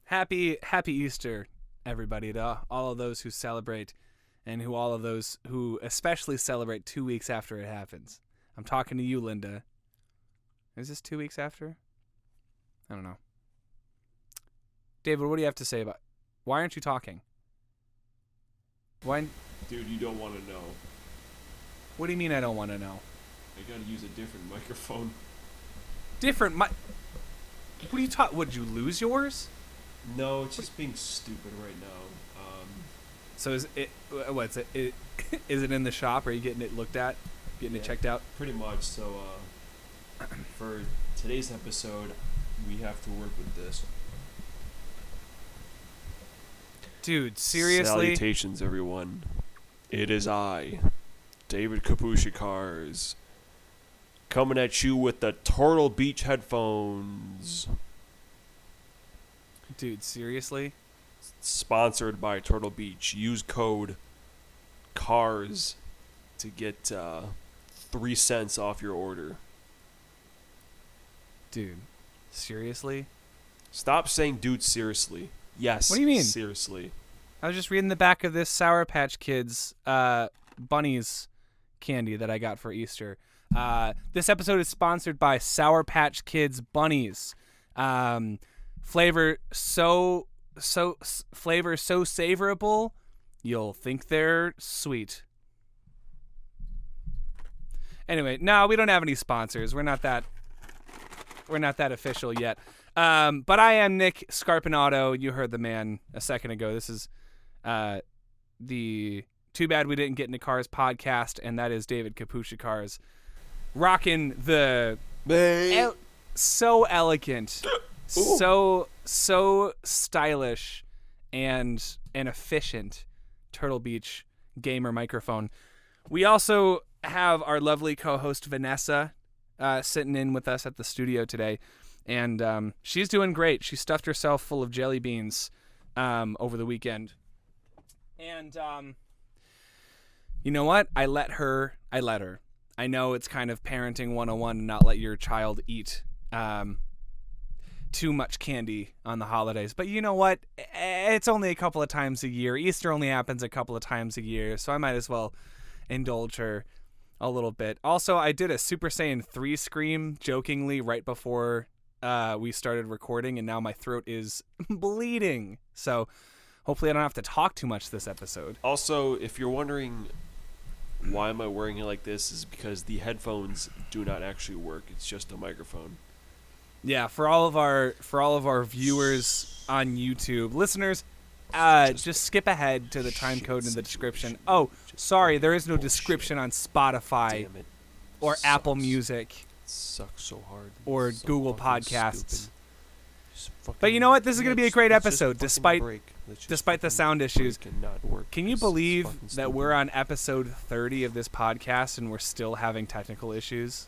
Happy Easter, everybody, to all of those who celebrate and all of those who especially celebrate 2 weeks after it happens. I'm talking to you, Linda. Is this 2 weeks after? I don't know. David, what do you have to say about... Why aren't you talking? Why... Dude, you don't want to know. What do you mean I don't want to know? I gotta use a different microphone. What are you talking... Would you lose yours? No, it's just being stupid right now. So is it... What's it? Is it in the shop? Are you getting it looked at? Getting it checked out? Pretty much. So, for today's episode, we have to work with this. Dude, seriously? Salutations, everyone. It is I, David Kapushikars, coming at you with the Turtle Beach headphones. Dude, seriously? Sponsored by Turtle Beach. Use code CARS to get 3 cents off your order. Dude, seriously? Stop saying dude seriously. Yes. What do you mean? Seriously. I was just reading the back of this Sour Patch Kids bunnies candy that I got for Easter. This episode is sponsored by Sour Patch Kids bunnies. Flavor so savorable, you'll think they're sweet. Anyway, no, we don't have any sponsors. We're not that official yet. But I am Nick Scarpinato. You heard the man a second ago. This is the Too Bad We Didn't Get Into Cars podcast, and that is David Kapushikars rocking the so elegant, so stylish and efficient Turtle Beach gamer microphone. We also have our lovely co-host Vanessa sitting in with us at the studio today. And she's doing great. She stuffed herself full of jelly beans over the weekend. And you know what? I let her. I know it's kind of parenting 101 to not let your child eat too much candy on the holidays. But you know what? It's only a couple of times a year. Easter only happens a couple of times a year. So I might as well indulge her a little bit. Also, I did a Super Saiyan 3 scream jokingly right before we started recording, and now my throat is bleeding. So hopefully I don't have to talk too much this episode. Also, if you're wondering why am I wearing it like this, is because the headphones do not actually work. It's just a microphone. Yeah, for all of our viewers on YouTube, listeners, just skip ahead to the time code in the description. Oh, sorry, there is no description on Spotify or Apple Music. Sucks so hard. Or so Google Podcasts. But you know what? This is going to be a great episode, despite the sound issues. Can you believe that we're on episode 30 of this podcast and we're still having technical issues?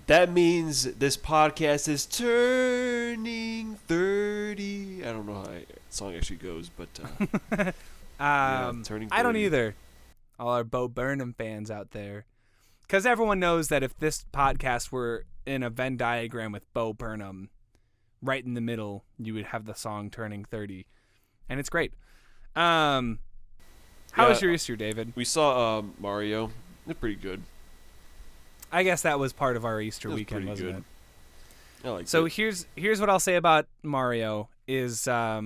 That means this podcast is turning 30. I don't know how the song actually goes, but turning 30. I don't either. All our Bo Burnham fans out there. Because everyone knows that if this podcast were in a Venn diagram with Bo Burnham, right in the middle, you would have the song Turning 30. And it's great. How was your Easter, David? We saw Mario. They're pretty good. I guess that was part of our Easter weekend, wasn't it? I like so it. Here's what I'll say about Mario is I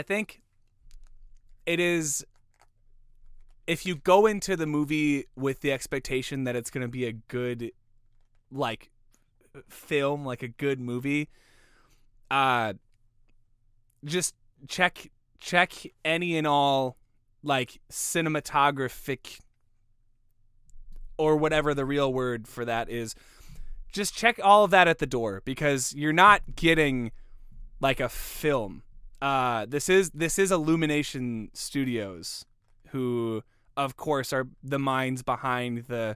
think it is... If you go into the movie with the expectation that it's going to be a good, film, like a good movie, just check any and all, cinematographic, or whatever the real word for that is. Just check all of that at the door, because you're not getting, a film. This is Illumination Studios, who... of course, are the minds behind the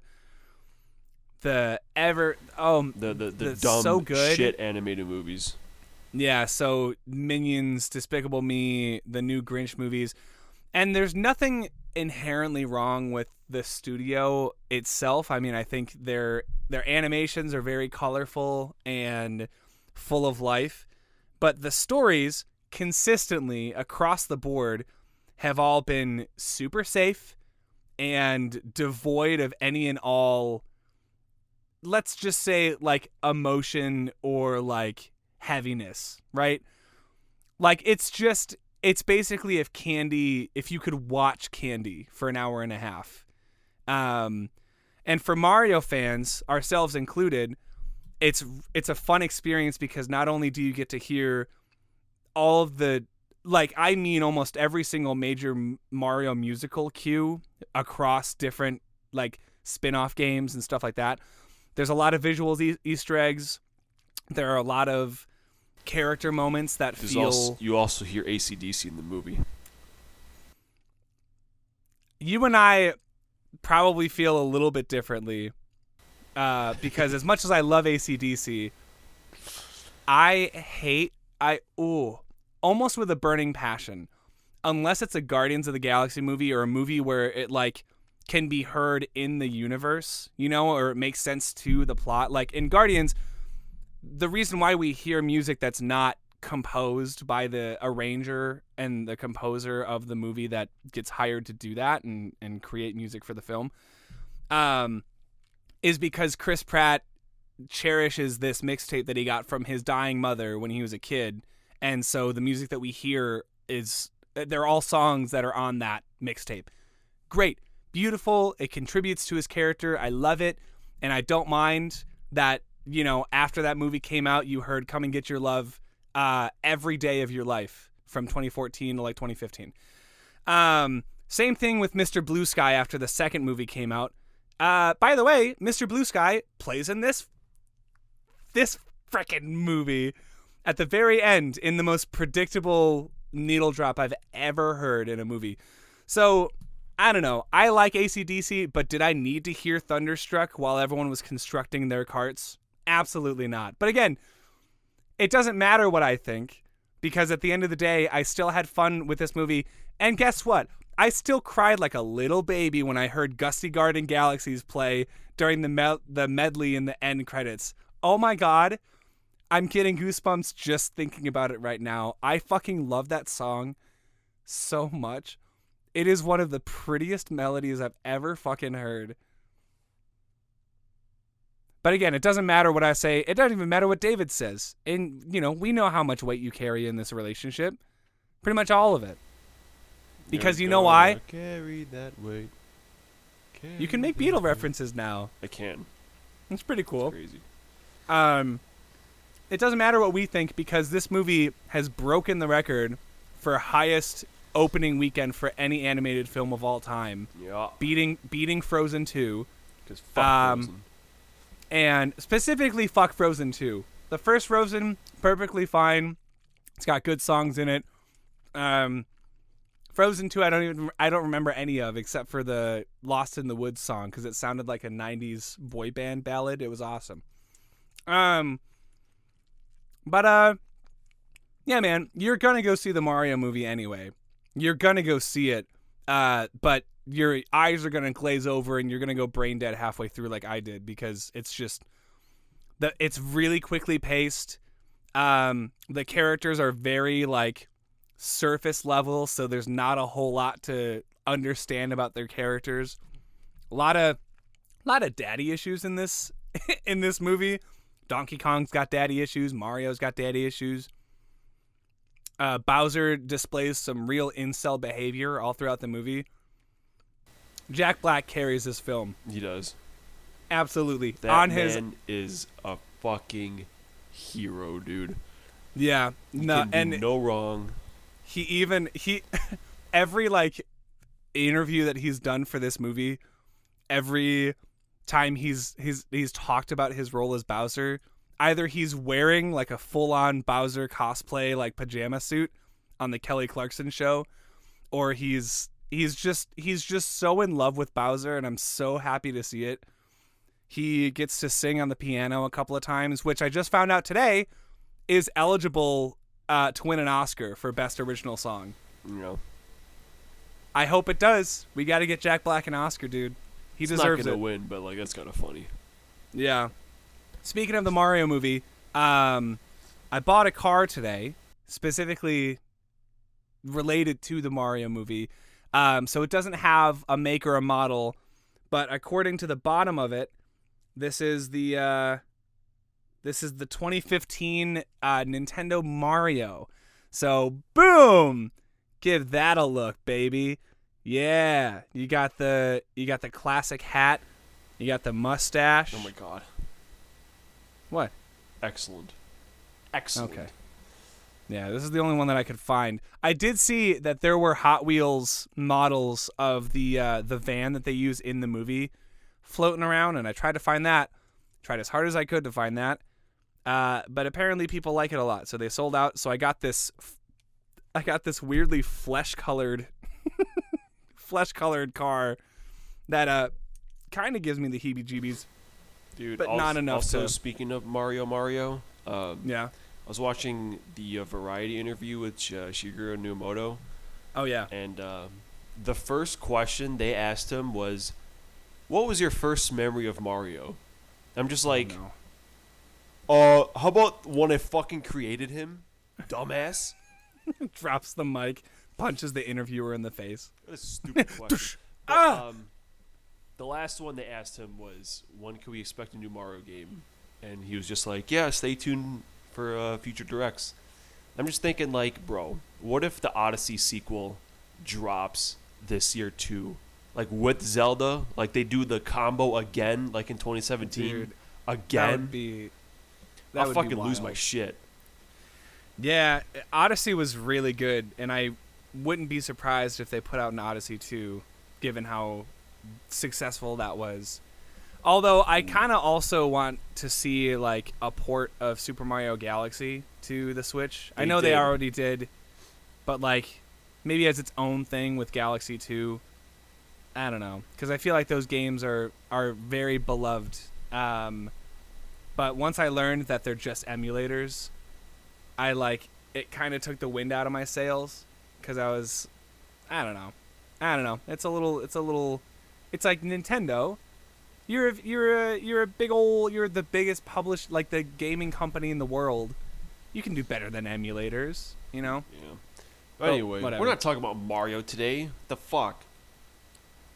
dumb so good shit animated movies. Yeah, so Minions, Despicable Me, the new Grinch movies. And there's nothing inherently wrong with the studio itself. I mean, I think their animations are very colorful and full of life. But the stories consistently across the board have all been super safe and devoid of any and all, let's just say, like, emotion or like heaviness, right? Like, it's basically if you could watch Candy for an hour and a half. And for Mario fans, ourselves included, it's a fun experience because not only do you get to hear all of the, like, I mean almost every single major Mario musical cue across different, like, spin-off games and stuff like that. There's a lot of visual Easter eggs. There are a lot of character moments that you also hear AC/DC in the movie. You and I probably feel a little bit differently because as much as I love AC/DC, almost with a burning passion, unless it's a Guardians of the Galaxy movie or a movie where it, like, can be heard in the universe, you know, or it makes sense to the plot. Like in Guardians, the reason why we hear music that's not composed by the arranger and the composer of the movie that gets hired to do that and create music for the film is because Chris Pratt cherishes this mixtape that he got from his dying mother when he was a kid. And so the music that we hear they're all songs that are on that mixtape. Great. Beautiful. It contributes to his character. I love it. And I don't mind that, you know, after that movie came out, you heard Come and Get Your Love every day of your life from 2014 to like 2015. Same thing with Mr. Blue Sky after the second movie came out. By the way, Mr. Blue Sky plays in this frickin' movie at the very end in the most predictable needle drop I've ever heard in a movie. So, I don't know. I like AC/DC, but did I need to hear Thunderstruck while everyone was constructing their carts? Absolutely not. But again, it doesn't matter what I think, because at the end of the day, I still had fun with this movie. And guess what? I still cried like a little baby when I heard Gusty Garden Galaxies play during the medley in the end credits. Oh my God. I'm getting goosebumps just thinking about it right now. I fucking love that song so much. It is one of the prettiest melodies I've ever fucking heard. But again, it doesn't matter what I say. It doesn't even matter what David says. And, you know, we know how much weight you carry in this relationship. Pretty much all of it. Because you know why? Carry that weight. You can make Beatle references now. I can. It's pretty cool. It's crazy. It doesn't matter what we think because this movie has broken the record for highest opening weekend for any animated film of all time. Yeah. Beating Frozen 2. Because fuck Frozen. And specifically fuck Frozen 2. The first Frozen, perfectly fine. It's got good songs in it. Frozen 2, I don't remember any of except for the Lost in the Woods song because it sounded like a 90s boy band ballad. It was awesome. But yeah, man, you're gonna go see the Mario movie anyway. You're gonna go see it, but your eyes are gonna glaze over and you're gonna go brain dead halfway through like I did because it's just it's really quickly paced. The characters are very like surface level, so there's not a whole lot to understand about their characters. A lot of daddy issues in this in this movie. Donkey Kong's got daddy issues. Mario's got daddy issues. Bowser displays some real incel behavior all throughout the movie. Jack Black carries this film. He does. Absolutely. That man is a fucking hero, dude. Yeah. No wrong. He every like interview that he's done for this movie, every time he's talked about his role as Bowser, either he's wearing like a full-on Bowser cosplay like pajama suit on the Kelly Clarkson show, or he's just so in love with Bowser, and I'm so happy to see it. He gets to sing on the piano a couple of times, which I just found out today is eligible to win an Oscar for Best Original Song. Yeah. I hope it does. We got to get Jack Black an Oscar, dude. He deserves it. He's not gonna win, but like that's kind of funny. Yeah. Speaking of the Mario movie, I bought a car today, specifically related to the Mario movie. So it doesn't have a make or a model, but according to the bottom of it, this is the 2015 Nintendo Mario. So boom, give that a look, baby. Yeah, you got the classic hat, you got the mustache. Oh my god. What? Excellent. Okay. Yeah, this is the only one that I could find. I did see that there were Hot Wheels models of the van that they use in the movie floating around, and I tried to find that. Tried as hard as I could to find that. But apparently people like it a lot, so they sold out. So I got this weirdly flesh-colored car that kind of gives me the heebie-jeebies. Dude, but not enough. Also, speaking of Mario, yeah. I was watching the Variety interview with Shigeru Miyamoto. Oh, yeah. And the first question they asked him was, what was your first memory of Mario? I'm just like, how about when I fucking created him? Dumbass. Drops the mic, punches the interviewer in the face. What a stupid question. But, the last one they asked him was, when can we expect a new Mario game? And he was just like, yeah, stay tuned for future directs. I'm just thinking, like, bro, what if the Odyssey sequel drops this year too? Like with Zelda, like they do the combo again, like in 2017. Dude, again. I'll fucking lose my shit. Yeah, Odyssey was really good, and I wouldn't be surprised if they put out an Odyssey 2, given how successful that was. Although I kind of also want to see like a port of Super Mario Galaxy to the Switch. I know they already did, but like maybe as its own thing with Galaxy 2. I don't know, because I feel like those games are very beloved. But once I learned that they're just emulators, it kind of took the wind out of my sails, because I don't know. It's like Nintendo. You're the biggest published, like the gaming company in the world. You can do better than emulators, you know? Yeah. But anyway, we're not talking about Mario today. The fuck?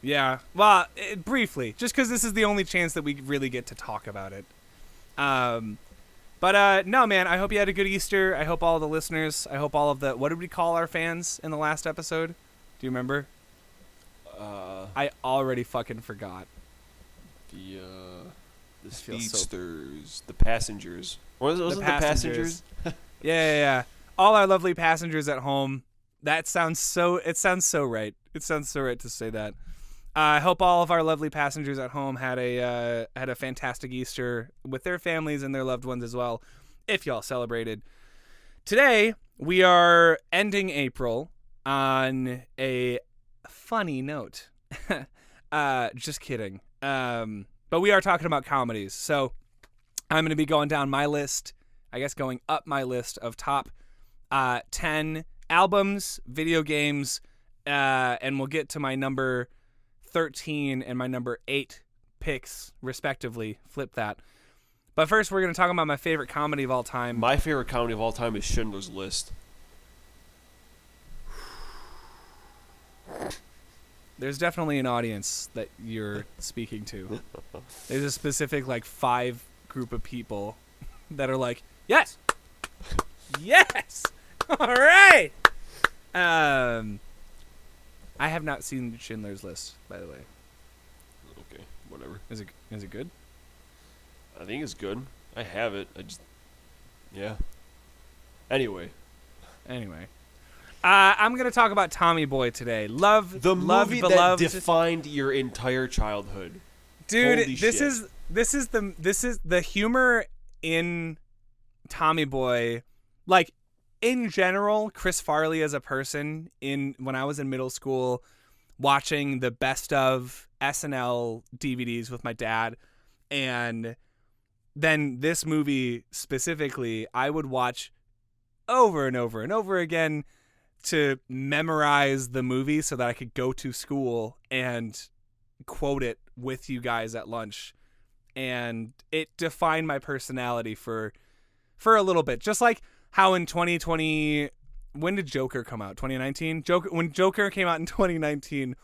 Yeah. Well, briefly, just because this is the only chance that we really get to talk about it. But no, man, I hope you had a good Easter. I hope all of the listeners, I hope all of the, what did we call our fans in the last episode? Do you remember? I already fucking forgot. The speedsters, the passengers. Wasn't the passengers? Yeah. All our lovely passengers at home. It sounds so right. It sounds so right to say that. I hope all of our lovely passengers at home had a fantastic Easter with their families and their loved ones as well, if y'all celebrated. Today, we are ending April on a funny note. Just kidding. But we are talking about comedies. So I'm going to be going down my list, I guess going up my list of top 10 albums, video games, and we'll get to my number 13 and my number 8 picks, respectively. Flip that. But first, we're going to talk about my favorite comedy of all time. My favorite comedy of all time is Schindler's List. There's definitely an audience that you're speaking to. There's a specific, 5 group of people that are like, yes! Yes! All right! I have not seen Schindler's List, by the way. Okay, whatever. Is it good? I think it's good. I have it. Yeah. Anyway. I'm going to talk about Tommy Boy today. The movie that defined your entire childhood. Dude, Holy this shit. is the humor in Tommy Boy. Like, in general, Chris Farley as a person, when I was in middle school, watching the best of SNL DVDs with my dad, and then this movie specifically, I would watch over and over and over again to memorize the movie so that I could go to school and quote it with you guys at lunch. And it defined my personality for for a little bit. Just like how in 2020, when did Joker come out? 2019? When Joker came out in 2019,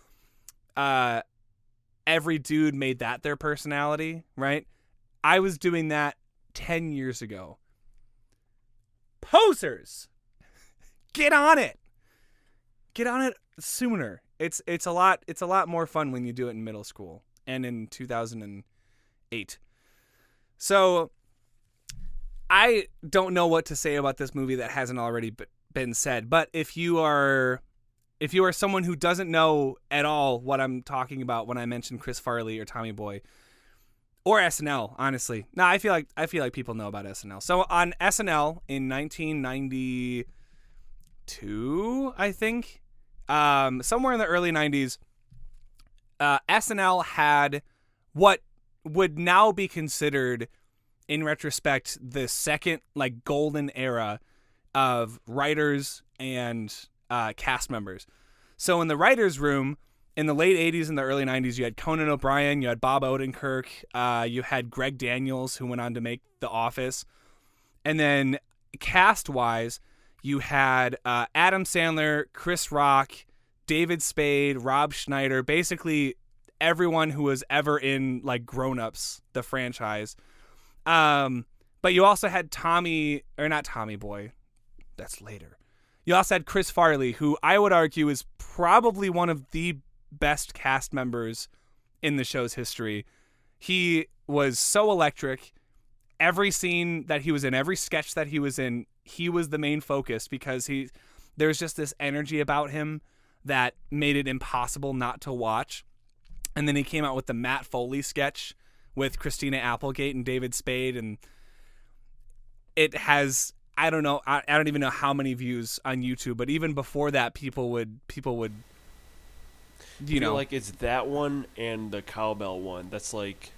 every dude made that their personality, right? I was doing that 10 years ago. Posers! Get on it! Get on it sooner. It's a lot more fun when you do it in middle school and in 2008. So I don't know what to say about this movie that hasn't already been said, but if you are someone who doesn't know at all what I'm talking about when I mention Chris Farley or Tommy Boy or SNL, honestly. No, I feel like people know about SNL. So on SNL in 1992, I think, somewhere in the early 90s, SNL had what would now be considered, in retrospect, the second like golden era of writers and cast members. So in the writers' room in the late 80s and the early 90s, you had Conan O'Brien, you had Bob Odenkirk, you had Greg Daniels, who went on to make The Office. And then cast-wise, you had Adam Sandler, Chris Rock, David Spade, Rob Schneider, basically everyone who was ever in like Grown Ups, the franchise. But you also had not Tommy Boy. That's later. You also had Chris Farley, who I would argue is probably one of the best cast members in the show's history. He was so electric. Every scene that he was in, every sketch that he was in, he was the main focus because there's just this energy about him that made it impossible not to watch. And then he came out with the Matt Foley sketch with Christina Applegate and David Spade, and it has, I don't know, I don't even know how many views on YouTube, but even before that, people would you know, like it's that one and the cowbell one. That's like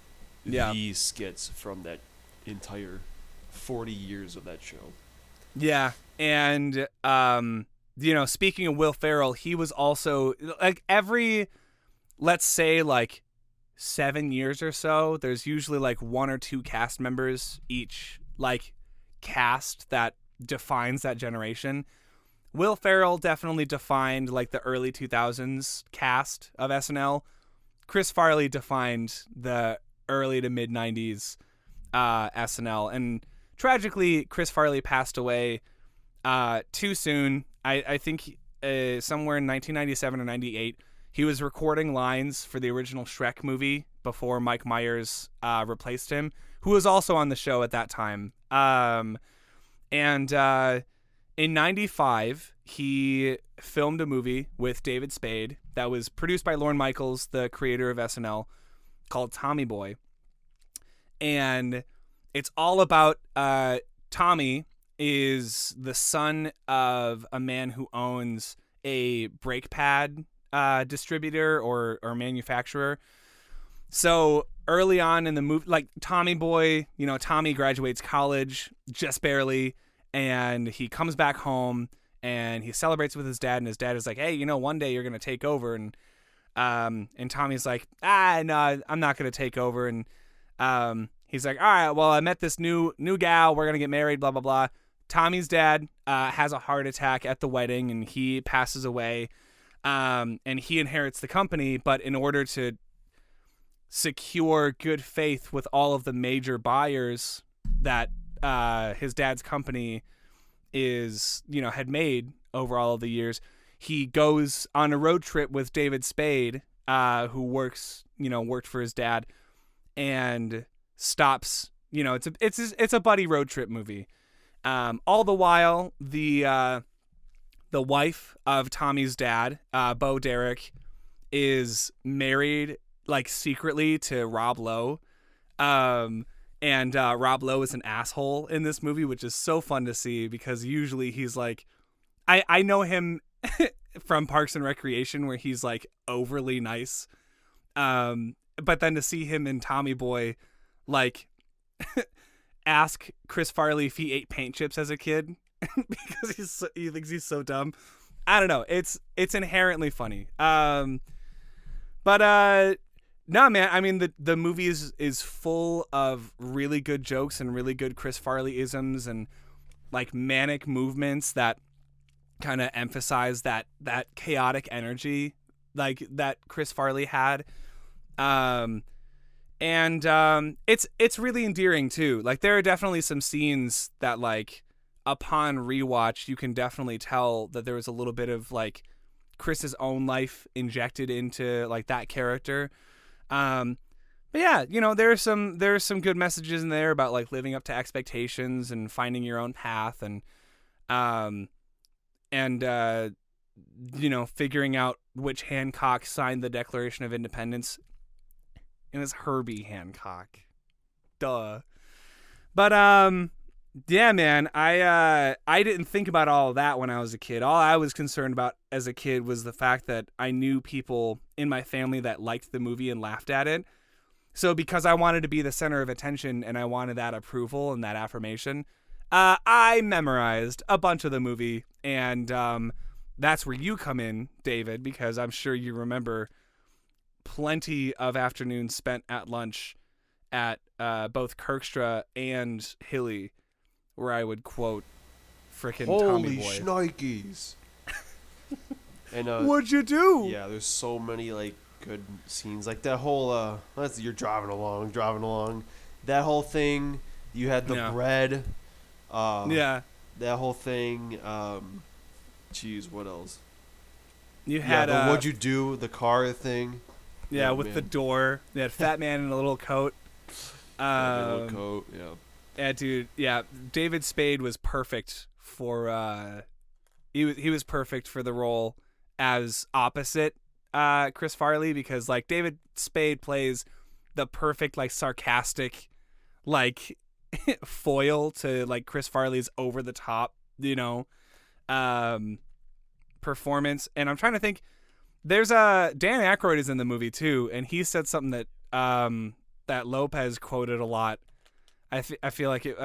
the skits from that entire 40 years of that show. Yeah, and you know, speaking of Will Ferrell, he was also like every, let's say like 7 years or so, there's usually like one or two cast members each like cast that defines that generation. Will Ferrell definitely defined like the early 2000s cast of SNL. Chris Farley defined the early to mid 90s SNL, and tragically Chris Farley passed away too soon. I think somewhere in 1997 or 98. He was recording lines for the original Shrek movie before Mike Myers replaced him, who was also on the show at that time. In 95, he filmed a movie with David Spade that was produced by Lorne Michaels, the creator of SNL, called Tommy Boy. And it's all about Tommy is the son of a man who owns a brake pad distributor or manufacturer. So early on in the movie, like Tommy Boy, you know, Tommy graduates college just barely, and he comes back home and he celebrates with his dad, and his dad is like, hey, you know, one day you're going to take over. And Tommy's like, no, I'm not going to take over. And he's like, all right, well, I met this new gal. We're going to get married, blah, blah, blah. Tommy's dad has a heart attack at the wedding, and he passes away. And he inherits the company, but in order to secure good faith with all of the major buyers that his dad's company had made over all of the years, he goes on a road trip with David Spade, who worked for his dad, and stops. You know, it's a buddy road trip movie. All the while, the wife of Tommy's dad, Bo Derek, is married like secretly to Rob Lowe. And Rob Lowe is an asshole in this movie, which is so fun to see because usually he's like, I know him from Parks and Recreation where he's like overly nice. But then to see him in Tommy Boy, like ask Chris Farley if he ate paint chips as a kid because he thinks he's so dumb. I don't know. It's inherently funny. But No, man. I mean, the movie is full of really good jokes and really good Chris Farley isms and like manic movements that kind of emphasize that chaotic energy like that Chris Farley had. It's really endearing too. Like there are definitely some scenes that like upon rewatch you can definitely tell that there was a little bit of like Chris's own life injected into like that character. But yeah, you know, there's some good messages in there about like living up to expectations and finding your own path and you know, figuring out which Hancock signed the Declaration of Independence. It was Herbie Hancock. Duh. But yeah, man, I didn't think about all of that when I was a kid. All I was concerned about as a kid was the fact that I knew people in my family that liked the movie and laughed at it. So because I wanted to be the center of attention and I wanted that approval and that affirmation, I memorized a bunch of the movie, and that's where you come in, David, because I'm sure you remember plenty of afternoons spent at lunch at both Kirkstra and Hilly, where I would quote frickin' Tommy Boy. Holy shnikes. And What'd you do? Yeah, there's so many like good scenes, like that whole you're driving along, that whole thing. You had the bread. Yeah. That whole thing. Jeez, what else? You had the what'd you do? The car thing. Yeah, oh, with man. the door. You had Fat Man in a little coat. Little coat. Yeah. Yeah, dude. Yeah, David Spade was perfect for. He was perfect for the role as opposite Chris Farley, because like David Spade plays the perfect like sarcastic like foil to like Chris Farley's over the top, you know, performance. And I'm trying to think, there's Dan Aykroyd is in the movie too, and he said something that that Lopez quoted a lot. I feel like it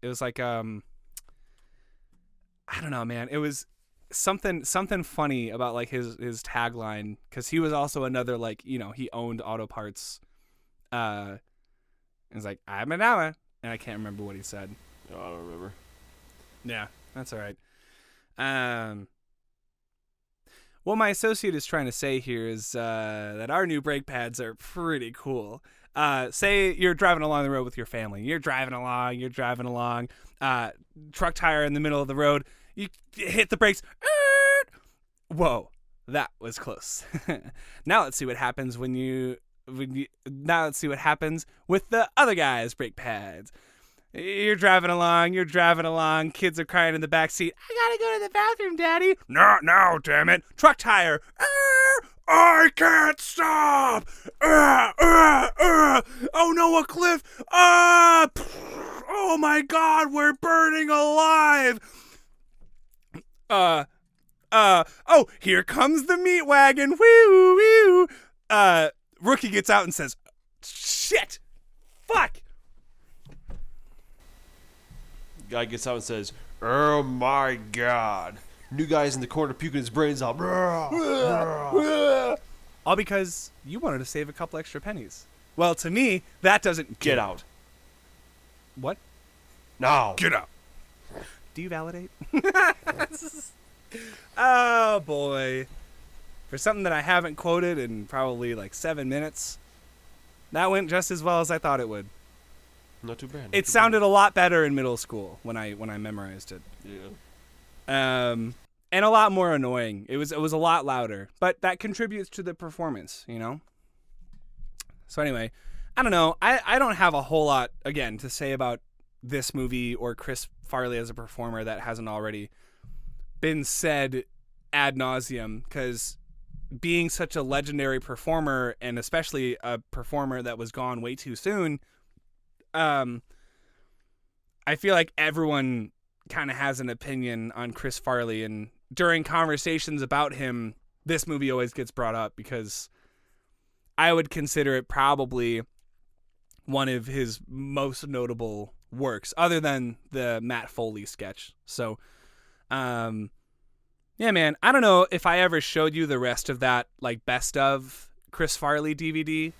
was like I don't know, man. It was something funny about like his tagline, because he was also another, like, you know, he owned auto parts. It's like, I'm an hour, and I can't remember what he said. Oh, I don't remember. Yeah, that's all right. What my associate is trying to say here is that our new brake pads are pretty cool. Say you're driving along the road with your family. You're driving along. Truck tire in the middle of the road. You hit the brakes. Whoa, that was close. Now let's see what happens now let's see what happens with the other guy's brake pads. You're driving along. Kids are crying in the back seat. I gotta go to the bathroom, Daddy. Not now, damn it. Truck tire. I can't stop. Oh no, a cliff. Oh my God, we're burning alive. Oh, here comes the meat wagon. Woo, woo. Rookie gets out and says, shit. Fuck. Guy gets out and says, "Oh my God!" New guy's in the corner puking his brains out. All because you wanted to save a couple extra pennies. Well, to me, that doesn't Get out. What? Now. Get out. Do you validate? Oh boy. For something that I haven't quoted in probably like 7 minutes, that went just as well as I thought it would. Not too bad. It sounded a lot better in middle school when I memorized it. Yeah. And a lot more annoying. It was a lot louder, but that contributes to the performance, you know? So anyway, I don't know. I don't have a whole lot, again, to say about this movie or Chris Farley as a performer that hasn't already been said ad nauseum, because being such a legendary performer, and especially a performer that was gone way too soon, I feel like everyone kind of has an opinion on Chris Farley, and during conversations about him, this movie always gets brought up because I would consider it probably one of his most notable works, other than the Matt Foley sketch. So, yeah, man, I don't know if I ever showed you the rest of that, like, best of Chris Farley DVD.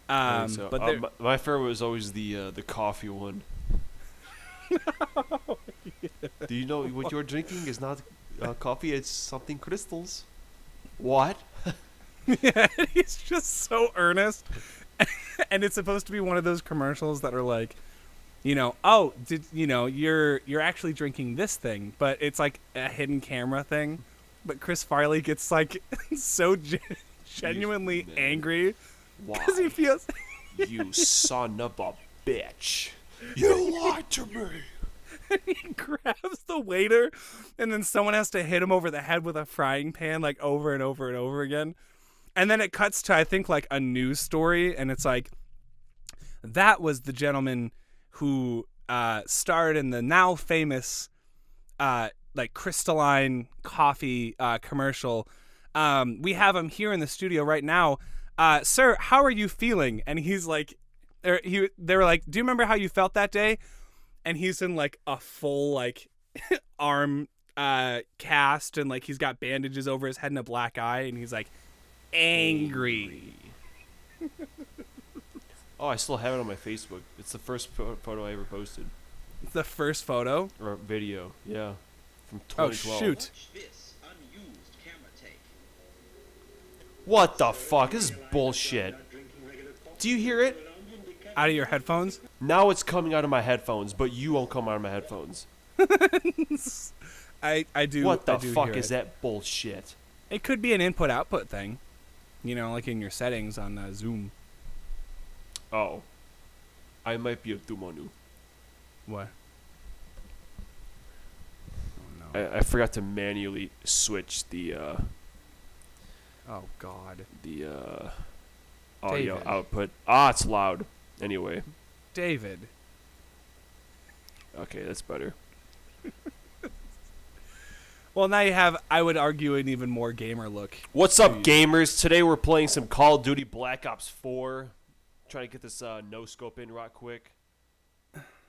So. But my favorite was always the coffee one. Do you know what you're drinking is not coffee? It's something crystals. What? yeah, he's just so earnest, and it's supposed to be one of those commercials that are like, oh, you're actually drinking this thing, but it's like a hidden camera thing. But Chris Farley gets like so genuinely angry because he feels you son of a bitch. You lied to me. And he grabs the waiter, and then someone has to hit him over the head with a frying pan like over and over and over again. And then it cuts to, I think, like a news story, and it's like, that was the gentleman who starred in the now famous like crystalline coffee commercial. We have him here in the studio right now. Sir, how are you feeling? And he's like, they were like, do you remember how you felt that day? And he's in like a full like arm cast, and like he's got bandages over his head and a black eye, and he's like angry. Oh, I still have it on my Facebook. It's the first photo I ever posted. The first photo or video, yeah, from 2012. Oh shoot! What the fuck? This is bullshit. Do you hear it? Out of your headphones? Now it's coming out of my headphones, but you won't come out of my headphones. I do. What the I do fuck hear is it. that bullshit? It could be an input-output thing. Like in your settings on Zoom. Oh. I might be a Dumonu. What? Oh, no. I forgot to manually switch the Oh, God. the audio David. output. It's loud. Anyway. David. Okay, that's better. Well, now you have, I would argue, an even more gamer look. What's up, gamers? Today we're playing some Call of Duty Black Ops 4. Trying to get this no-scope in right quick.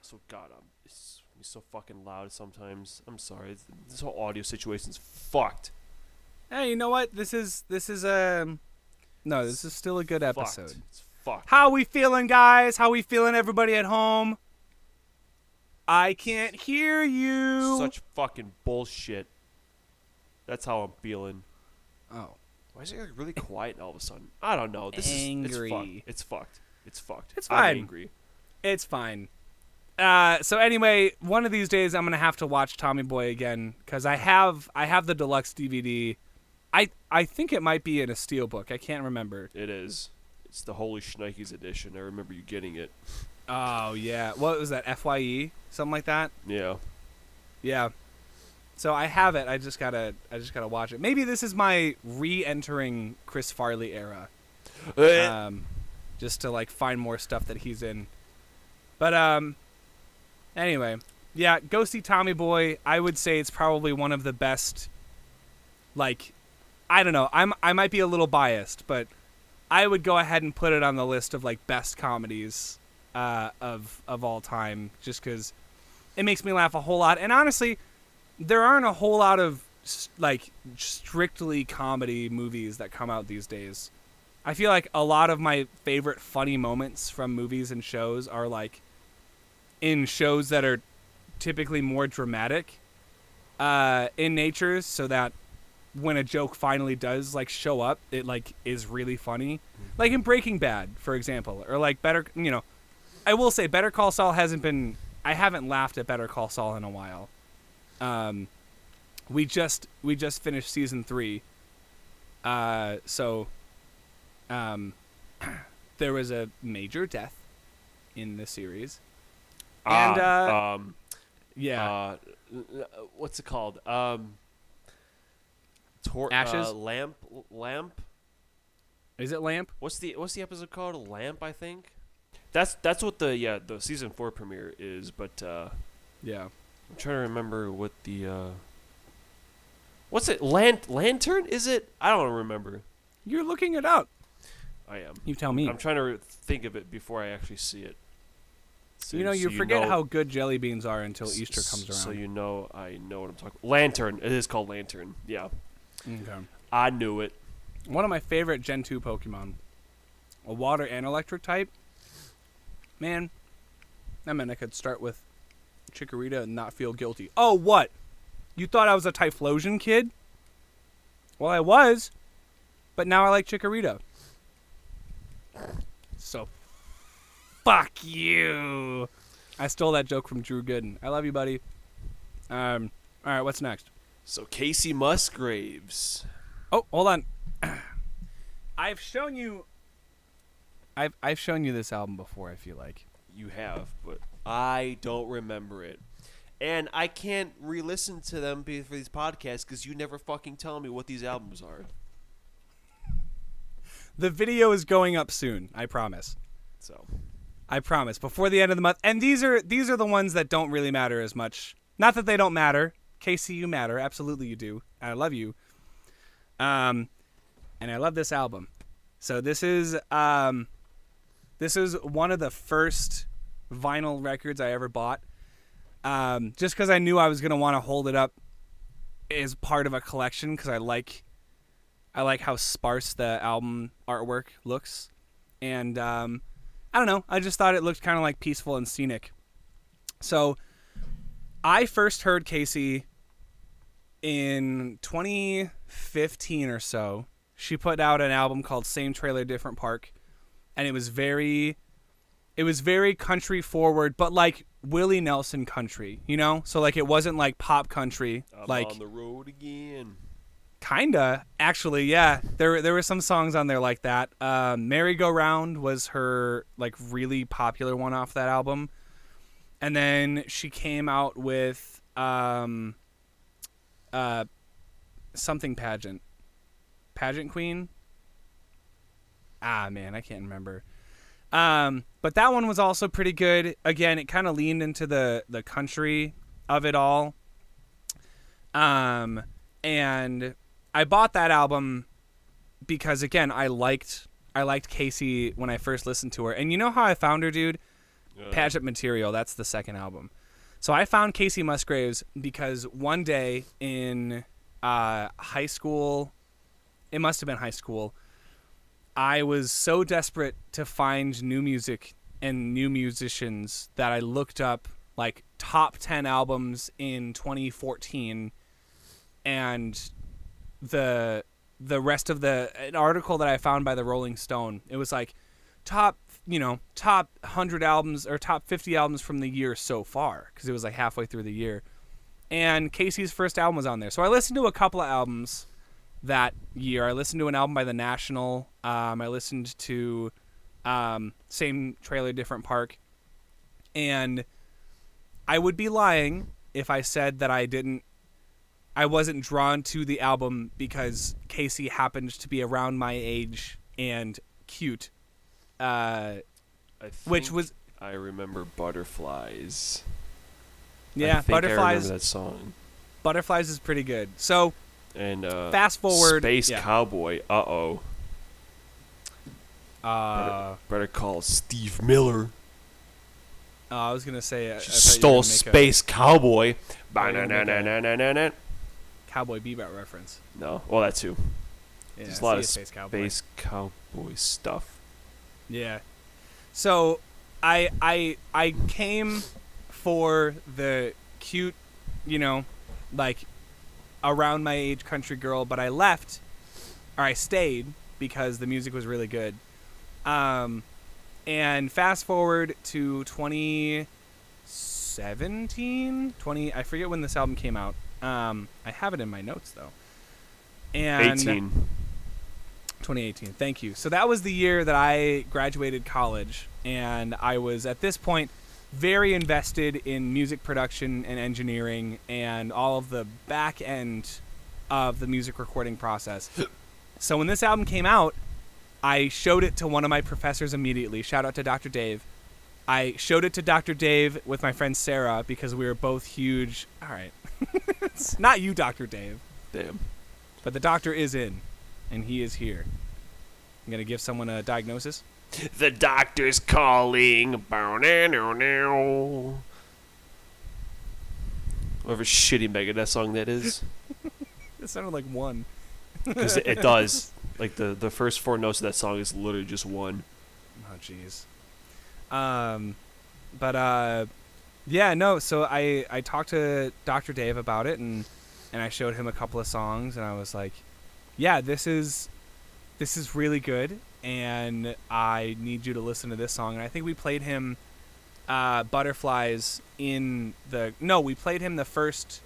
So, God, it's so fucking loud sometimes. I'm sorry. This whole audio situation's fucked. Hey, you know what? This is no, this is still a good episode. It's fucked. How we feeling, guys? How we feeling, everybody at home? I can't hear you. Such fucking bullshit. That's how I'm feeling. Oh. Why is it like really quiet all of a sudden? I don't know. Angry. It's fucked. It's fucked. It's fine. I'm angry. It's fine. So anyway, one of these days I'm gonna have to watch Tommy Boy again because I have the deluxe DVD. I think it might be in a steelbook. I can't remember. It is. It's the Holy Shnikes edition. I remember you getting it. Oh yeah. What was that? FYE? Something like that? Yeah. Yeah. So I have it. I just gotta watch it. Maybe this is my re-entering Chris Farley era. Just to like find more stuff that he's in. But anyway, yeah, go see Tommy Boy. I would say it's probably one of the best. Like, I don't know. I might be a little biased, but I would go ahead and put it on the list of like best comedies of all time, just because it makes me laugh a whole lot. And honestly, there aren't a whole lot of like strictly comedy movies that come out these days. I feel like a lot of my favorite funny moments from movies and shows are like in shows that are typically more dramatic in nature, so that when a joke finally does like show up, it like is really funny. Like in Breaking Bad, for example, or like I will say Better Call Saul I haven't laughed at Better Call Saul in a while. We just finished season 3. So there was a major death in the series. And yeah. What's it called? Ashes? Lamp? Is it Lamp? What's the episode called? Lamp, I think. That's what the season 4 premiere is, but yeah. I'm trying to remember what the what's it? Lantern? Is it? I don't remember. You're looking it up. I am. You tell me. I'm trying to think of it before I actually see it. So, you forget how good jelly beans are until Easter comes around. So I know what I'm talking about. Lantern. It is called Lantern. Yeah. Okay. I knew it. One of my favorite Gen 2 Pokemon. A water and electric type. Man, that meant I could start with Chikorita and not feel guilty. Oh, what? You thought I was a Typhlosion kid? Well, I was, but now I like Chikorita. So, fuck you. I stole that joke from Drew Gooden. I love you, buddy. All right, what's next? So Kacey Musgraves. Oh, hold on. I've shown you this album before, I feel like. You have, but I don't remember it. And I can't re-listen to them for these podcasts because you never fucking tell me what these albums are. The video is going up soon, I promise. So, I promise, before the end of the month. And these are the ones that don't really matter as much. Not that they don't matter. Kacey, you matter. Absolutely you do. I love you. And I love this album. So this is one of the first vinyl records I ever bought. Just because I knew I was going to want to hold it up as part of a collection because I like how sparse the album artwork looks. And I don't know. I just thought it looked kind of like peaceful and scenic. So I first heard Kacey in 2015 or so. She put out an album called Same Trailer, Different Park. And it was very country forward, but like Willie Nelson country, you know? So like it wasn't like pop country. I'm like on the road again. Kinda, actually, yeah. There were some songs on there like that. Merry Go Round was her like really popular one off that album. And then she came out with something pageant queen. Man, I can't remember. But that one was also pretty good. Again, it kind of leaned into the country of it all. And I bought that album because, again, I liked Kacey when I first listened to her. And you know how I found her, dude? Pageant Material. That's the second album. So I found Kacey Musgraves because one day in high school, it must have been high school, I was so desperate to find new music and new musicians that I looked up like top 10 albums in 2014, and the rest of an article that I found by the Rolling Stone, it was like top 100 albums or top 50 albums from the year so far, because it was like halfway through the year, and Kacey's first album was on there. So I listened to a couple of albums that year. I listened to an album by The National. I listened to Same Trailer, Different Park. And I would be lying if I said that I wasn't drawn to the album because Kacey happened to be around my age and cute. I remember Butterflies. Yeah, I Butterflies. remember that song. Butterflies is pretty good. So, and fast forward. Space Cowboy. Uh-oh. Better call Steve Miller. I was gonna say stole Space Cowboy. Cowboy Bebop reference. No, well that too. Yeah, there's a lot of Space Cowboy stuff. Yeah. So I came for the cute, like around my age country girl, but I stayed because the music was really good. And fast forward to 2017, I forget when this album came out. I have it in my notes though. And 2018. Thank you. So that was the year that I graduated college, and I was at this point very invested in music production and engineering and all of the back end of the music recording process. So when this album came out, I showed it to one of my professors immediately. Shout out to Dr. Dave. I showed it to Dr. Dave with my friend Sarah because we were both huge. All right. It's not you, Dr. Dave. Damn. But the doctor is in, and he is here. I'm going to give someone a diagnosis. The doctor's calling. Whatever shitty Megadeth song that is. It sounded like one. Because it does. Like the first 4 notes of that song is literally just one. Oh, jeez. Yeah, no. So I talked to Dr. Dave about it, and I showed him a couple of songs, and I was like, yeah, this is really good, and I need you to listen to this song. And I think we played him Butterflies we played him the first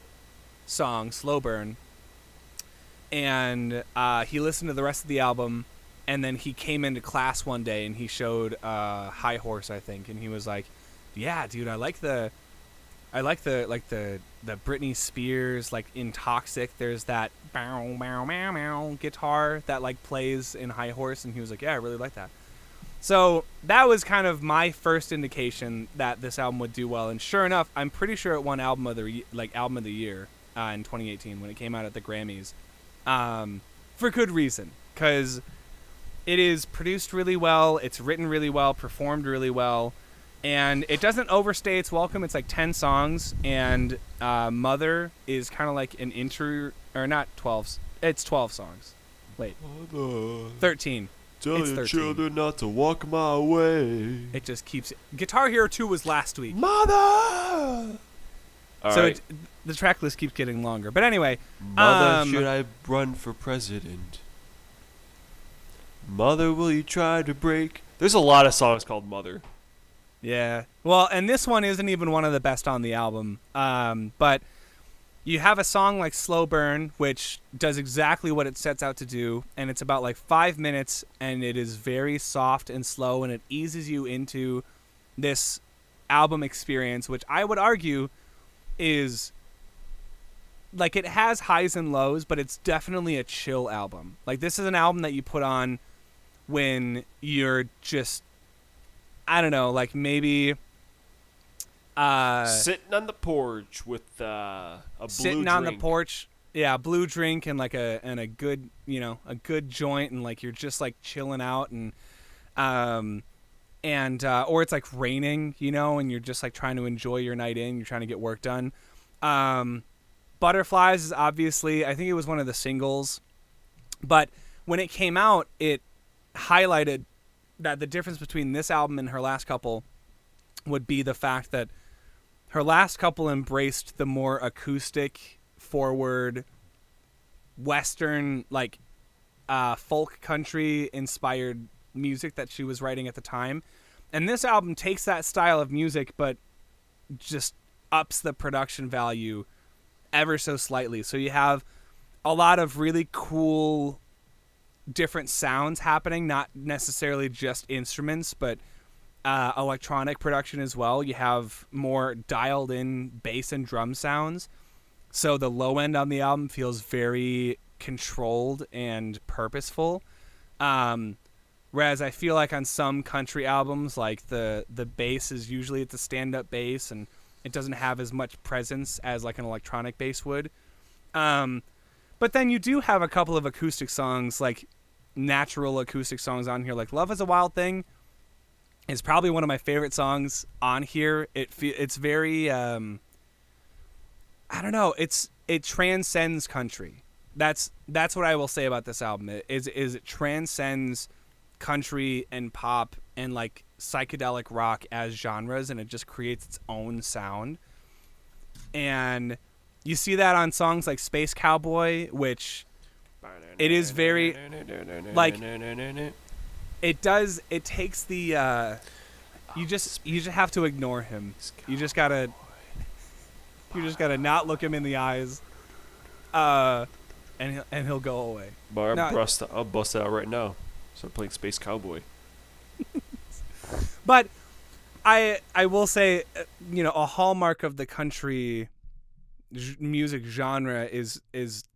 song, Slow Burn, and he listened to the rest of the album, and then he came into class one day and he showed High Horse, I think, and he was like, yeah, dude, I like the Britney Spears, like in Toxic, there's that bow bow bow bow guitar that like plays in High Horse, and he was like, yeah, I really like that. So that was kind of my first indication that this album would do well, and sure enough, I'm pretty sure it won album of the year in 2018 when it came out at the Grammys, for good reason, because it is produced really well, it's written really well, performed really well, and it doesn't overstay its welcome. It's like 10 songs, and Mother is kind of like an or not 12, it's 12 songs. Wait, 13. Tell it's your 13. children not to walk my way. It just keeps... Guitar Hero 2 was last week. Mother! The track list keeps getting longer. But anyway... Mother, should I run for president? Mother, will you try to break... There's a lot of songs called Mother. Yeah. Well, and this one isn't even one of the best on the album. But you have a song like Slow Burn, which does exactly what it sets out to do, and it's about like 5 minutes, and it is very soft and slow, and it eases you into this album experience, which I would argue is like, it has highs and lows, but it's definitely a chill album. Like, this is an album that you put on when you're just, I don't know, like maybe sitting on the porch with a blue sitting drink. on the porch, yeah, blue drink and like a good, a good joint, and like you're just like chilling out, and or it's like raining, and you're just like trying to enjoy your night in, you're trying to get work done. Butterflies is obviously, I think it was one of the singles, but when it came out, it highlighted that the difference between this album and her last couple would be the fact that her last couple embraced the more acoustic, forward, Western, like folk country inspired music that she was writing at the time. And this album takes that style of music, but just ups the production value ever so slightly. So you have a lot of really cool different sounds happening, not necessarily just instruments, but electronic production as well. You have more dialed in bass and drum sounds. So the low end on the album feels very controlled and purposeful. Whereas I feel like on some country albums, like the bass is usually it's a stand-up bass, and it doesn't have as much presence as like an electronic bass would. But then you do have a couple of acoustic songs, like natural acoustic songs on here, like Love is a Wild Thing is probably one of my favorite songs on here. It's very, I don't know, it transcends country. That's what I will say about this album. It transcends country and pop and like psychedelic rock as genres, and it just creates its own sound. And you see that on songs like Space Cowboy, which it is very like it takes the you just have to ignore him. You just gotta not look him in the eyes, and he'll go away. But I'll bust it out right now. Start playing Space Cowboy. But I will say, a hallmark of the country music genre is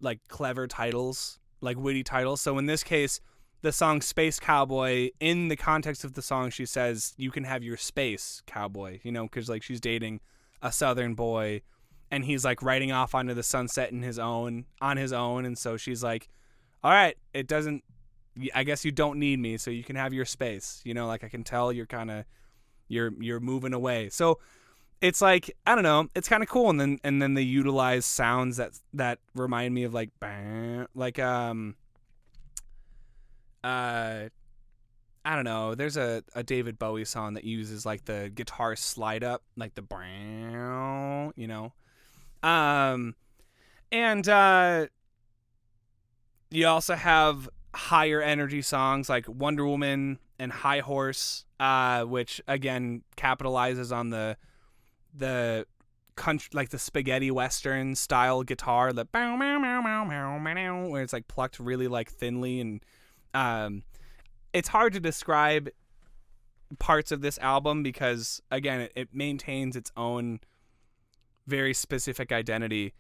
like clever titles, like witty titles. So in this case, the song Space Cowboy, in the context of the song, she says, you can have your space, cowboy, because like she's dating a southern boy, and he's like riding off onto the sunset on his own. And so she's like, all right, I guess you don't need me, so you can have your space. Like I can tell you're kind of, you're moving away. So it's like, I don't know, it's kind of cool. And then they utilize sounds that remind me of like I don't know. There's a David Bowie song that uses like the guitar slide up, like the brown, you know. And you also have higher energy songs like Wonder Woman and High Horse, which again capitalizes on the country, like the spaghetti western style guitar, the bow, bow, bow, bow, bow, bow, where it's like plucked really like thinly, and it's hard to describe parts of this album because again it maintains its own very specific identity.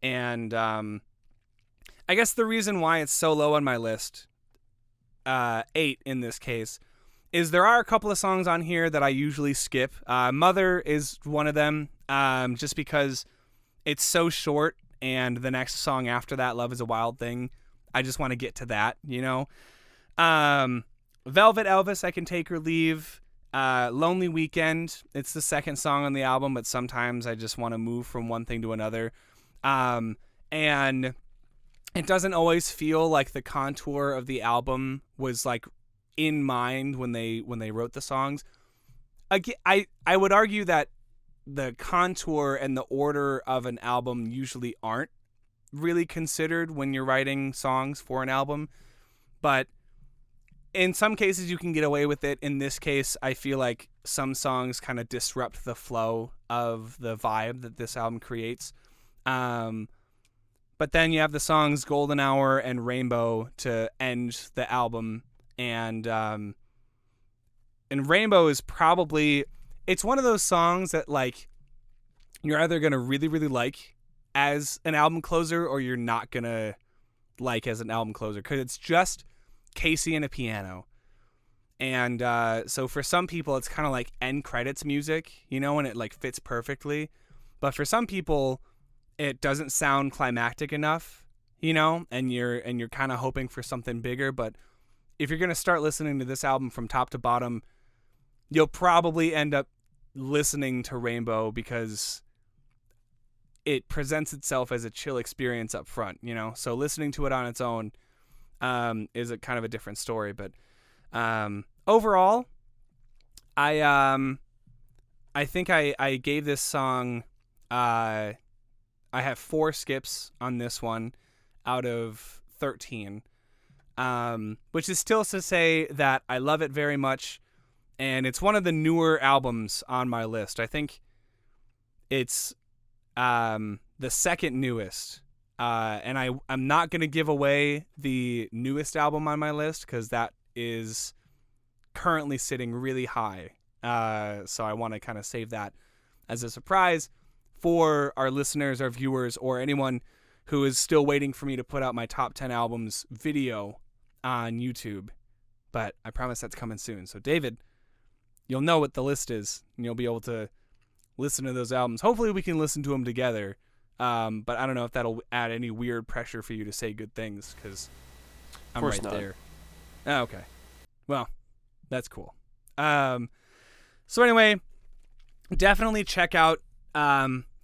And I guess the reason why it's so low on my list, 8 in this case, is there are a couple of songs on here that I usually skip. Mother is one of them, just because it's so short, and the next song after that, Love is a Wild Thing, I just want to get to that, you know? Velvet Elvis, I can take or leave. Lonely Weekend, it's the second song on the album, but sometimes I just want to move from one thing to another. And it doesn't always feel like the contour of the album was like in mind when they wrote the songs. I would argue that the contour and the order of an album usually aren't really considered when you're writing songs for an album, but in some cases you can get away with it. In this case, I feel like some songs kind of disrupt the flow of the vibe that this album creates. But then you have the songs Golden Hour and Rainbow to end the album. And Rainbow is probably, it's one of those songs that like you're either going to really, really like as an album closer or you're not going to like as an album closer, because it's just Kacey and a piano. And so for some people it's kind of like end credits music, you know, and it like fits perfectly. But for some people it doesn't sound climactic enough, you know, and you're kind of hoping for something bigger. But if you're going to start listening to this album from top to bottom, you'll probably end up listening to Rainbow because it presents itself as a chill experience up front, you know. So listening to it on its own is a kind of a different story. But overall, I think I gave this song, I have 4 skips on this one out of 13, which is still to say that I love it very much, and it's one of the newer albums on my list. I think it's the second newest, and I'm not going to give away the newest album on my list because that is currently sitting really high, so I want to kind of save that as a surprise for our listeners, our viewers, or anyone who is still waiting for me to put out my top 10 albums video on YouTube. But I promise that's coming soon. So David, you'll know what the list is, and you'll be able to listen to those albums. Hopefully we can listen to them together. But I don't know if that'll add any weird pressure for you to say good things, because I'm right there. Oh, okay. Well, that's cool. So anyway, definitely check out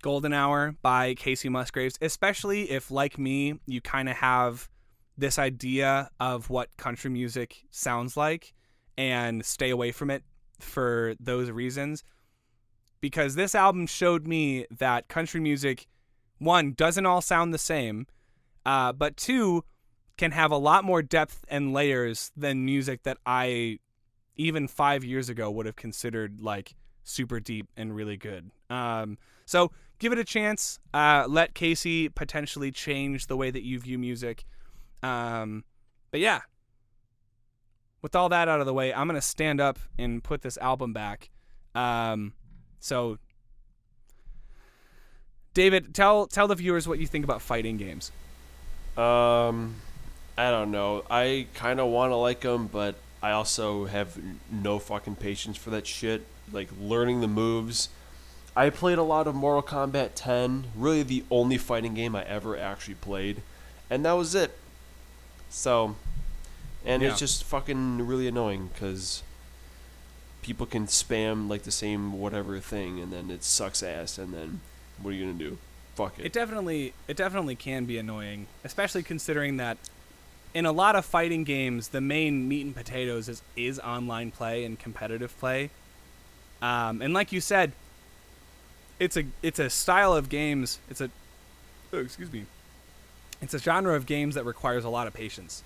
Golden Hour by Kacey Musgraves, especially if, like me, you kind of have this idea of what country music sounds like, and stay away from it for those reasons. Because this album showed me that country music, 1, doesn't all sound the same, but 2, can have a lot more depth and layers than music that I, even 5 years ago, would have considered like super deep and really good. So give it a chance. Let Kacey potentially change the way that you view music. But yeah, with all that out of the way, I'm going to stand up and put this album back. So David, tell the viewers what you think about fighting games. I don't know. I kind of want to like them, but I also have no fucking patience for that shit. Like, learning the moves. I played a lot of Mortal Kombat 10, really the only fighting game I ever actually played, and that was it. So, and Yeah. it's just fucking really annoying, because people can spam, like, the same whatever thing, and then it sucks ass, and then what are you going to do? Fuck it. It definitely can be annoying, especially considering that in a lot of fighting games, the main meat and potatoes is online play and competitive play. And like you said, it's a style of games. It's a genre of games that requires a lot of patience.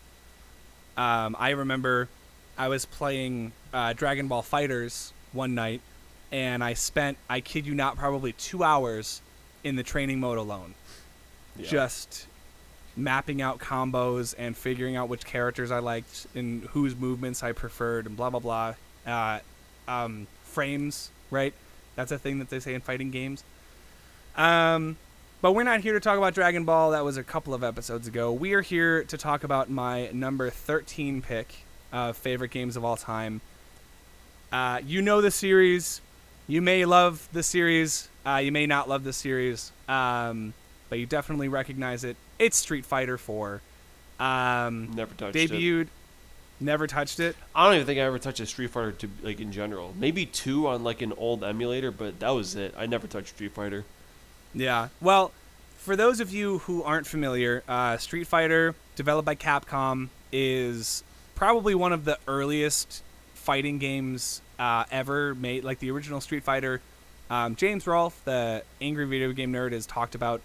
I remember I was playing Dragon Ball FighterZ one night, and I kid you not, probably 2 hours in the training mode alone. Yeah. Just mapping out combos and figuring out which characters I liked and whose movements I preferred and blah, blah, blah. Frames, right? That's a thing that they say in fighting games. But we're not here to talk about Dragon Ball. That was a couple of episodes ago. We are here to talk about my number 13 pick of favorite games of all time. You know the series. You may love the series. You may not love the series. But you definitely recognize it. It's Street Fighter 4. Never touched it. Debuted. Never touched it? I don't even think I ever touched a Street Fighter in general. Maybe 2 on an old emulator, but that was it. I never touched Street Fighter. Yeah. Well, for those of you who aren't familiar, Street Fighter, developed by Capcom, is probably one of the earliest fighting games ever made. Like the original Street Fighter. James Rolfe, the angry video game nerd, has talked about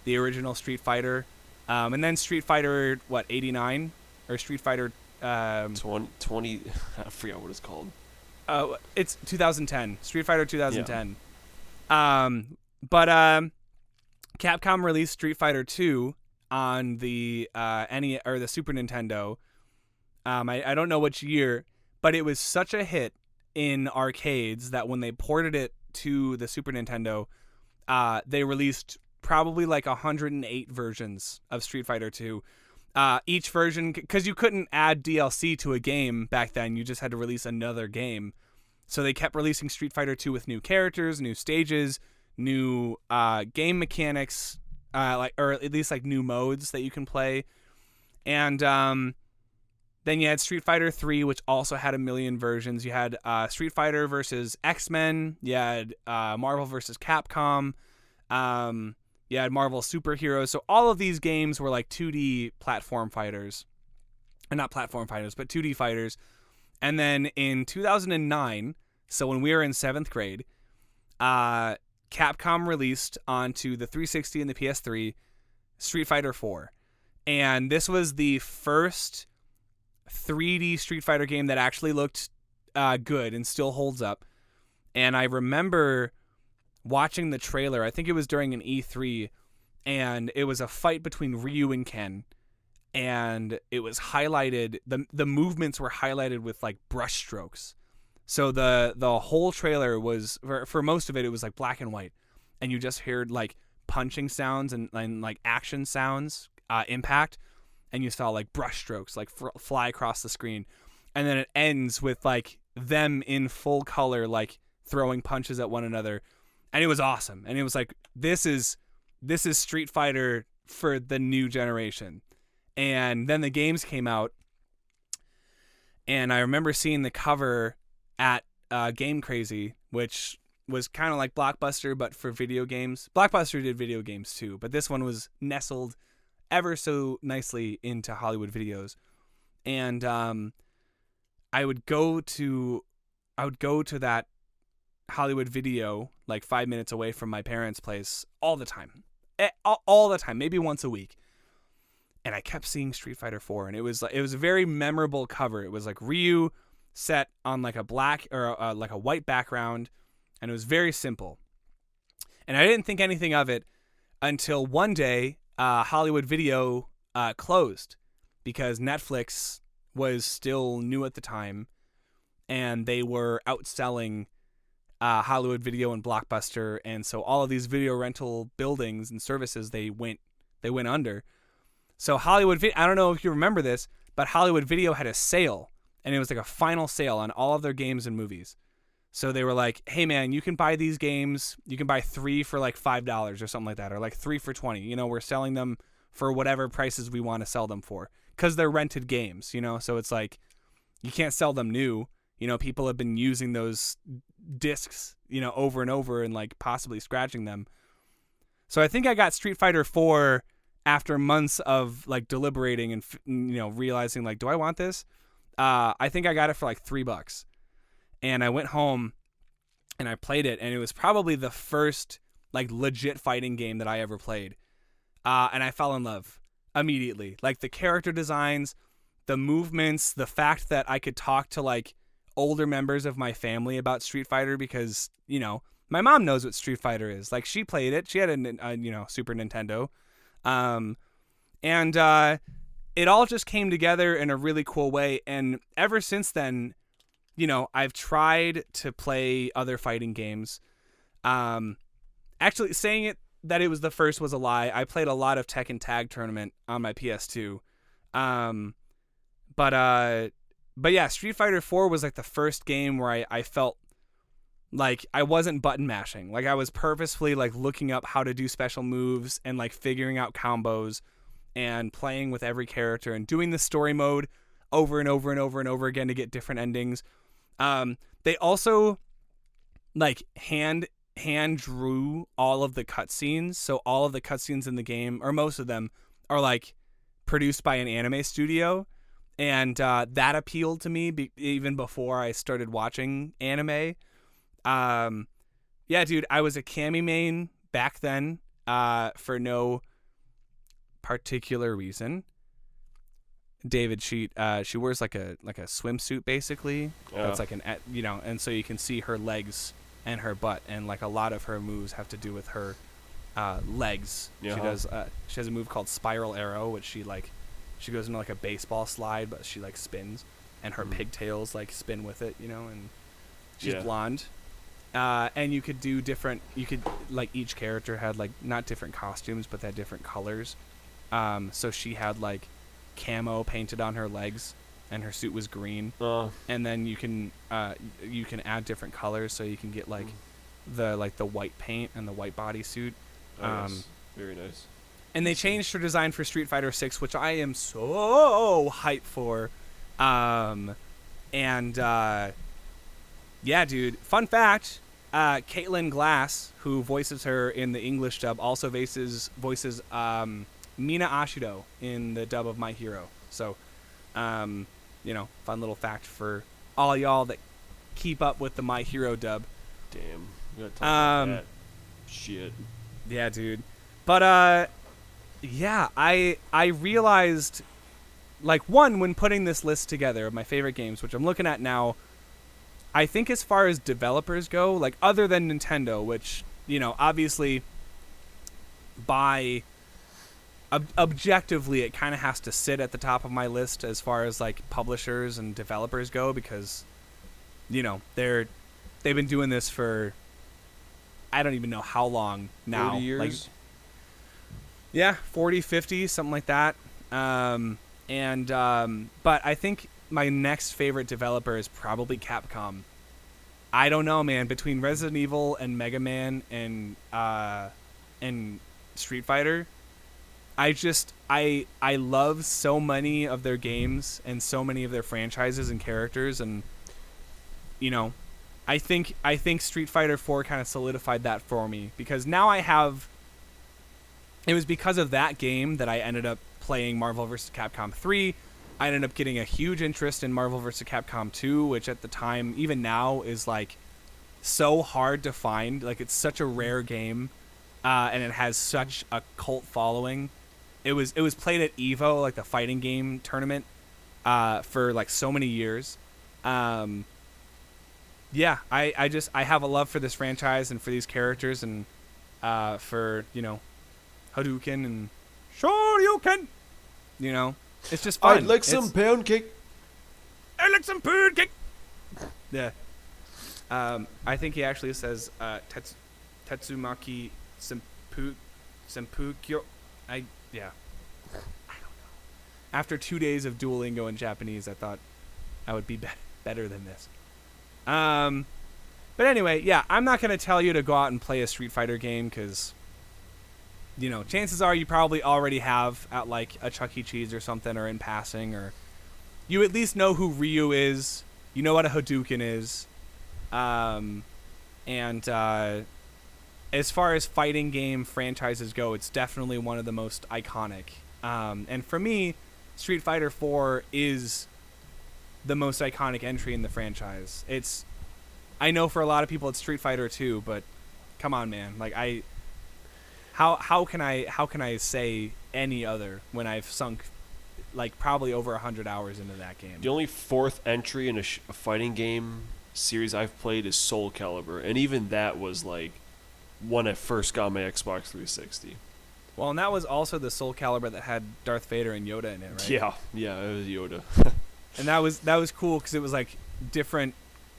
the original Street Fighter. And then Street Fighter, 89? Or Street Fighter... 20 I forgot what it's called. It's 2010. Street Fighter 2010. Yeah. But Capcom released Street Fighter 2 on the the Super Nintendo. I don't know which year, but it was such a hit in arcades that when they ported it to the Super Nintendo, they released probably 108 versions of Street Fighter 2. Each version, because you couldn't add DLC to a game back then, you just had to release another game. So they kept releasing Street Fighter 2 with new characters, new stages, new game mechanics, or at least new modes that you can play. And then you had Street Fighter 3, which also had a million versions. You had Street Fighter versus X-Men. You had Marvel versus Capcom. You had Marvel Superheroes. So all of these games were 2D platform fighters. Or not platform fighters, but 2D fighters. And then in 2009, so when we were in 7th grade, Capcom released onto the 360 and the PS3 Street Fighter 4. And this was the first 3D Street Fighter game that actually looked good and still holds up. And I remember watching the trailer. I think it was during an E3, and it was a fight between Ryu and Ken, and it was highlighted. The movements were highlighted with brush strokes. So the whole trailer was for most of it was black and white, and you just heard punching sounds and action sounds impact, and you saw brush strokes fly across the screen, and then it ends with them in full color throwing punches at one another. And it was awesome. And it was this is Street Fighter for the new generation. And then the games came out. And I remember seeing the cover at Game Crazy, which was kind of like Blockbuster, but for video games. Blockbuster did video games too, but this one was nestled ever so nicely into Hollywood Videos. And I would go to that Hollywood Video 5 minutes away from my parents' place all the time, maybe once a week. And I kept seeing Street Fighter 4, and it was a very memorable cover. It was Ryu set on a black or a white background, and it was very simple. And I didn't think anything of it until one day Hollywood Video closed because Netflix was still new at the time, and they were outselling Hollywood Video and Blockbuster, and so all of these video rental buildings and services they went under. So Hollywood Video, I don't know if you remember this, but Hollywood Video had a sale, and it was a final sale on all of their games and movies. So they were hey man, you can buy these games, you can buy 3 for $5 or something like that, or 3 for $20. We're selling them for whatever prices we want to sell them for, because they're rented games. So it's you can't sell them new. People have been using those discs, over and over and possibly scratching them. So I think I got Street Fighter 4 after months of like deliberating and realizing like, do I want this? I think I got it for like $3, and I went home and I played it, and it was probably the first like legit fighting game that I ever played. And I fell in love immediately. Like the character designs, the movements, the fact that I could talk to like older members of my family about Street Fighter because, my mom knows what Street Fighter is. Like she played it. She had a Super Nintendo. And it all just came together in a really cool way. And ever since then, I've tried to play other fighting games. Actually, saying it that it was the first was a lie. I played a lot of Tekken Tag Tournament on my PS2. But yeah, Street Fighter 4 was like the first game where I felt like I wasn't button mashing. Like I was purposefully like looking up how to do special moves and like figuring out combos and playing with every character and doing the story mode over and over and over and over again to get different endings. They also like hand drew all of the cutscenes. So all of the cutscenes in the game, or most of them, are like produced by an anime studio. And that appealed to me even before I started watching anime. Yeah, dude, I was a Cammy main back then for no particular reason. David, she wears like a swimsuit basically. That's like and so you can see her legs and her butt, and like a lot of her moves have to do with her legs. Yeah. She has a move called Spiral Arrow, which she goes into like a baseball slide, but she like spins, and her pigtails like spin with it, and she's blonde. And you could do like each character had like not different costumes, but they had different colors. So she had like camo painted on her legs, and her suit was green. And then you can add different colors, so you can get like the white paint and the white bodysuit. Nice. Very nice. And they changed her design for Street Fighter 6, which I am so hyped for. Yeah, dude. Fun fact, Caitlin Glass, who voices her in the English dub, also voices Mina Ashido in the dub of My Hero. So, fun little fact for all y'all that keep up with the My Hero dub. Damn. You gotta talk about that. Shit. Yeah, dude. But, yeah, I realized, like, when putting this list together of my favorite games, which I'm looking at now, I think as far as developers go, like, other than Nintendo, which, obviously, objectively, it kind of has to sit at the top of my list as far as, like, publishers and developers go, because, they've been doing this for, I don't even know how long now. 40 years? Like, yeah, 40, 50, something like that. But I think my next favorite developer is probably Capcom. I don't know, man. Between Resident Evil and Mega Man and Street Fighter, I love so many of their games and so many of their franchises and characters, and I think Street Fighter 4 kind of solidified that for me, because now it was because of that game that I ended up playing Marvel vs. Capcom 3. I ended up getting a huge interest in Marvel vs. Capcom 2, which at the time, even now, is like so hard to find. Like, it's such a rare game, and it has such a cult following. It was played at EVO, like the fighting game tournament, for like so many years. Yeah, I have a love for this franchise and for these characters, and for Hadouken and Shoryuken. It's just fun. I'd like some pound cake. I like some pound cake. Yeah. I think he actually says Tatsumaki Sempukyo. I don't know. After 2 days of Duolingo in Japanese, I thought I would be better than this. But anyway, yeah, I'm not going to tell you to go out and play a Street Fighter game, because chances are you probably already have at like a Chuck E. Cheese or something, or in passing, or you at least know who Ryu is. You know what a Hadouken is. as far as fighting game franchises go, it's definitely one of the most iconic. And for me, Street Fighter 4 is the most iconic entry in the franchise. I know for a lot of people it's Street Fighter 2, but come on, man. Like how can I say any other when I've sunk like probably over 100 hours into that game? The only fourth entry in a fighting game series I've played is Soul Calibur, and even that was like when I first got my Xbox 360. Well, and that was also the Soul Calibur that had Darth Vader and Yoda in it, right? Yeah, it was Yoda. And that was cool because it was like different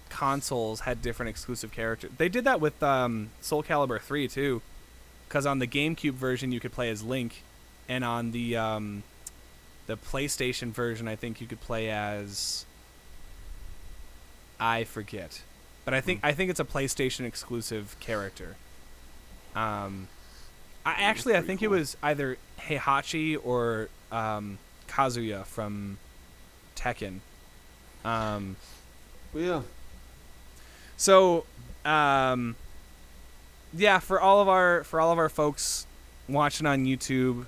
consoles had different exclusive characters. They did that with Soul Calibur 3 too, because on the GameCube version you could play as Link, and on the PlayStation version I think you could play as, I forget, but I think it's a PlayStation exclusive character. I think cool. it was either Heihachi or Kazuya from Tekken. Yeah. So, yeah, for all of our folks watching on YouTube,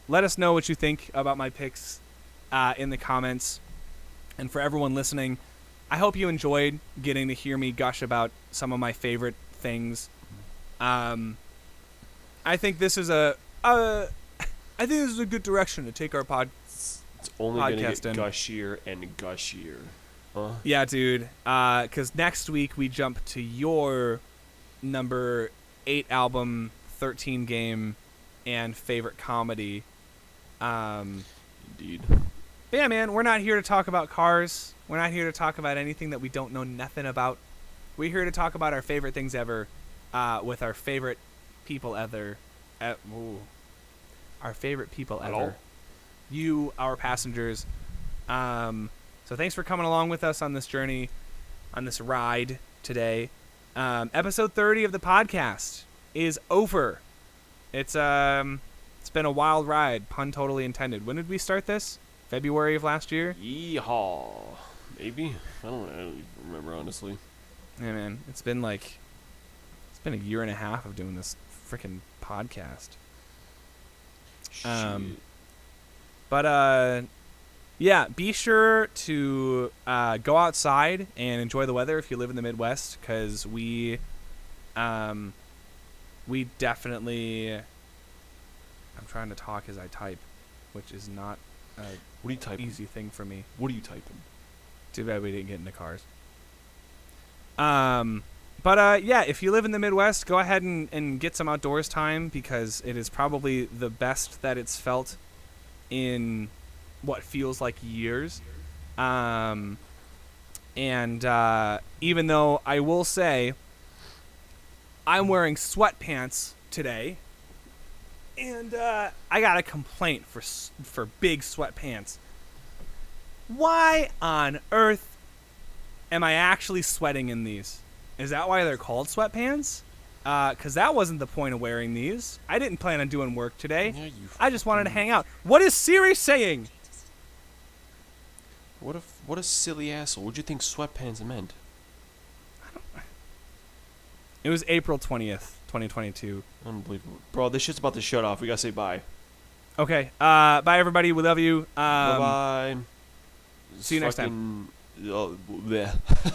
let us know what you think about my picks in the comments. And for everyone listening, I hope you enjoyed getting to hear me gush about some of my favorite things. I think this is a good direction to take our It's only going to get gushier and gushier. Huh? Yeah, dude. Because next week we jump to your number 8 album, 13 game, and favorite comedy. Indeed. But yeah, man, we're not here to talk about cars. We're not here to talk about anything that we don't know nothing about. We're here to talk about our favorite things ever, with our favorite people ever. Our favorite people ever. Hello? You, our passengers. So thanks for coming along with us on this journey, on this ride today. Episode 30 of the podcast is over. It's been a wild ride, pun totally intended. When did we start this? February of last year? Yeehaw. Maybe? I don't even remember, honestly. Yeah, man. It's been a year and a half of doing this freaking podcast. Shit. But yeah, be sure to go outside and enjoy the weather if you live in the Midwest, because we definitely. I'm trying to talk as I type, which is not What are you typing? easy thing for me. What are you typing? Too bad we didn't get into cars. But yeah, if you live in the Midwest, go ahead and get some outdoors time, because it is probably the best that it's felt in what feels like years. And even though I will say I'm wearing sweatpants today, and I got a complaint for big sweatpants. Why on earth am I actually sweating in these? Is that why they're called sweatpants? Because that wasn't the point of wearing these. I didn't plan on doing work today. Yeah, I just wanted to hang out. What is Siri saying? What a silly asshole. What'd you think sweatpants meant? It was April 20th, 2022. Unbelievable. Bro, this shit's about to shut off. We gotta say bye. Okay. Bye, everybody. We love you. Bye-bye. See you next time. Bleh.